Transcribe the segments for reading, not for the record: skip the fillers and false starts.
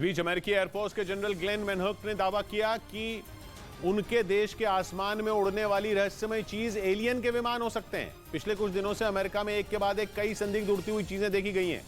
बीच अमेरिकी एयरफोर्स के general Glenn मैनहर्क ने दावा किया कि उनके देश के आसमान में उड़ने वाली रहस्यमय चीज एलियन के विमान हो सकते हैं। पिछले कुछ दिनों से अमेरिका में एक के बाद एक कई संदिग्ध उड़ती हुई चीजें देखी गई हैं,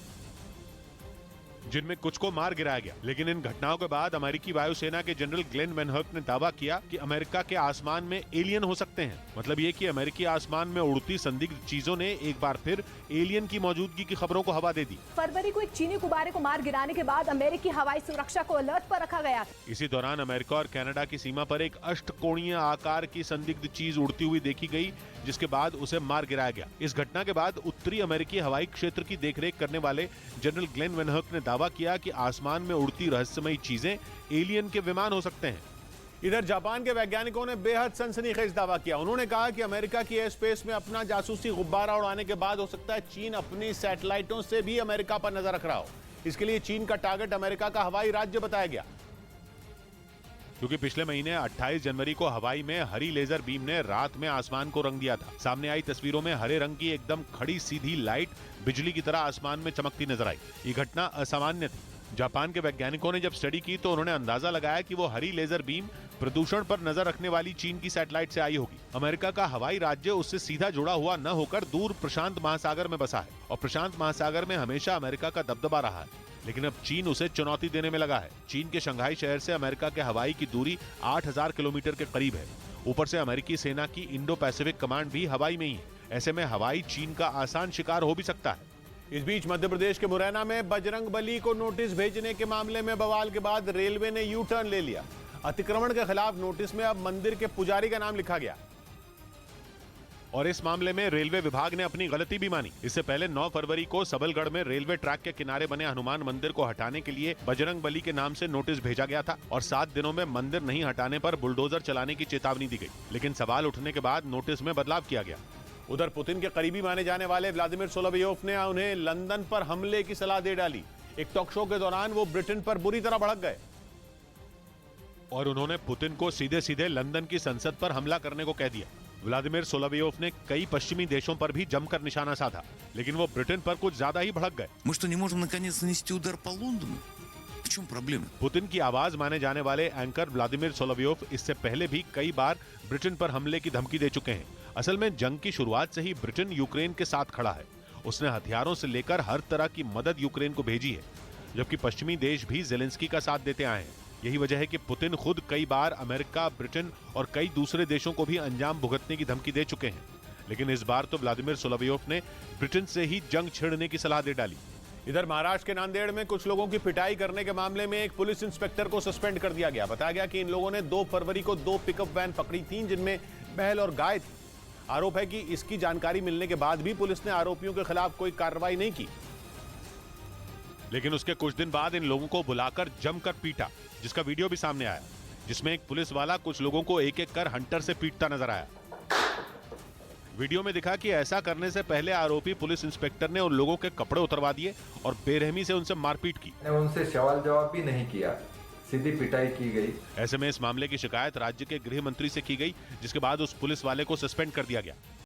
जिनमें कुछ को मार गिराया गया। लेकिन इन घटनाओं के बाद अमेरिकी वायुसेना के जनरल ग्लेन मैनहर्क ने दावा किया कि अमेरिका के आसमान में एलियन हो सकते हैं। मतलब ये कि अमेरिकी आसमान में उड़ती संदिग्ध चीजों ने एक बार फिर एलियन की मौजूदगी की खबरों को हवा दे दी। फरवरी को एक चीनी गुब्बारे को मार गिराने के बाद अमेरिकी हवाई सुरक्षा को अलर्ट पर रखा गया। इसी दौरान अमेरिका और कनाडा की सीमा पर एक अष्टकोणीय आकार की संदिग्ध चीज उड़ती हुई देखी गई, जिसके बाद उसे मार गिराया गया। इस घटना के बाद उत्तरी अमेरिकी हवाई क्षेत्र की देखरेख करने वाले जनरल ग्लेन मैनहर्क ने दावा किया कि आसमान में उड़ती रहस्यमयी चीजें एलियन के विमान हो सकते हैं। इधर जापान के वैज्ञानिकों ने बेहद सनसनीखेज दावा किया। उन्होंने कहा कि अमेरिका की एयर स्पेस में अपना जासूसी गुब्बारा उड़ाने के बाद हो सकता है चीन अपनी सैटेलाइटों से भी अमेरिका पर नजर रख रहा हो। इसके लिए चीन का टारगेट अमेरिका का हवाई राज्य बताया गया, क्योंकि पिछले महीने 28 जनवरी को हवाई में हरी लेजर बीम ने रात में आसमान को रंग दिया था। सामने आई तस्वीरों में हरे रंग की एकदम खड़ी सीधी लाइट बिजली की तरह आसमान में चमकती नजर आई। ये घटना असामान्य थी। जापान के वैज्ञानिकों ने जब स्टडी की तो उन्होंने अंदाजा लगाया कि वो हरी लेजर बीम प्रदूषण पर नजर रखने वाली चीन की सैटेलाइट से आई होगी। अमेरिका का हवाई राज्य उससे सीधा जुड़ा हुआ न होकर दूर प्रशांत महासागर में बसा है, और प्रशांत महासागर में हमेशा अमेरिका का दबदबा रहा है। लेकिन अब चीन उसे चुनौती देने में लगा है। चीन के शंघाई शहर से अमेरिका के हवाई की दूरी 8000 किलोमीटर के करीब है। ऊपर से अमेरिकी सेना की इंडो पैसिफिक कमांड भी हवाई में ही है। ऐसे में हवाई चीन का आसान शिकार हो भी सकता है। इस बीच मध्य प्रदेश के मुरैना में बजरंगबली को नोटिस भेजने के मामले में बवाल के बाद रेलवे ने यू टर्न ले लिया। अतिक्रमण के खिलाफ नोटिस में अब मंदिर के पुजारी का नाम लिखा गया, और इस मामले में रेलवे विभाग ने अपनी गलती भी मानी। इससे पहले 9 फरवरी को सबलगढ़ में रेलवे ट्रैक के किनारे बने हनुमान मंदिर को हटाने के लिए बजरंगबली के नाम से नोटिस भेजा गया था, और 7 दिनों में मंदिर नहीं हटाने पर बुलडोजर चलाने की चेतावनी दी गई। लेकिन सवाल उठने के बाद नोटिस में बदलाव किया गया। उधर पुतिन के करीबी माने जाने वाले व्लादिमीर सोलोवियोव ने उन्हें लंदन पर हमले की सलाह दे डाली। एक टॉक शो के दौरान वो ब्रिटेन पर बुरी तरह भड़क गए, और उन्होंने पुतिन को सीधे सीधे लंदन की संसद पर हमला करने को कह दिया। व्लादिमीर सोलोवियोव ने कई पश्चिमी देशों पर भी जमकर निशाना साधा, लेकिन वो ब्रिटेन पर कुछ ज्यादा ही भड़क गए। Мы что, не можем наконец нанести удар по Лондону? В чем проблема? पुतिन की आवाज माने जाने वाले एंकर व्लादिमीर सोलोवियोव इससे पहले भी कई बार ब्रिटेन पर हमले की धमकी दे चुके हैं। असल में जंग की शुरुआत से ही ब्रिटेन यूक्रेन के साथ खड़ा है। उसने हथियारों से लेकर हर तरह की मदद यूक्रेन को भेजी है, जबकि पश्चिमी देश भी ज़ेलेंस्की का साथ देते आए हैं। यही वजह है कि पुतिन खुद कई बार अमेरिका, ब्रिटेन और कई दूसरे देशों को भी अंजाम भुगतने की धमकी दे चुके हैं। लेकिन इस बार तो व्लादिमीर सोलोवियोव ने ब्रिटेन से ही जंग छेड़ने की सलाह दे डाली। इधर महाराष्ट्र के नांदेड़ में कुछ लोगों की पिटाई करने के मामले में एक पुलिस इंस्पेक्टर को सस्पेंड कर दिया गया। बताया गया कि इन लोगों ने 2 फरवरी को 2 पिकअप वैन पकड़ी थी, जिनमें बैल और गाय थी। आरोप है कि इसकी जानकारी मिलने के बाद भी पुलिस ने आरोपियों के खिलाफ कोई कार्रवाई नहीं की। लेकिन उसके कुछ दिन बाद इन लोगों को बुलाकर जमकर पीटा, जिसका वीडियो भी सामने आया, जिसमें एक पुलिस वाला कुछ लोगों को एक एक कर हंटर से पीटता नजर आया। वीडियो में दिखा कि ऐसा करने से पहले आरोपी पुलिस इंस्पेक्टर ने उन लोगों के कपड़े उतरवा दिए और बेरहमी से उनसे मारपीट की। उनसे सवाल जवाब भी नहीं किया, सीधी पिटाई की गई। ऐसे में इस मामले की शिकायत राज्य के गृह मंत्री से की गई, जिसके बाद उस पुलिस वाले को सस्पेंड कर दिया गया।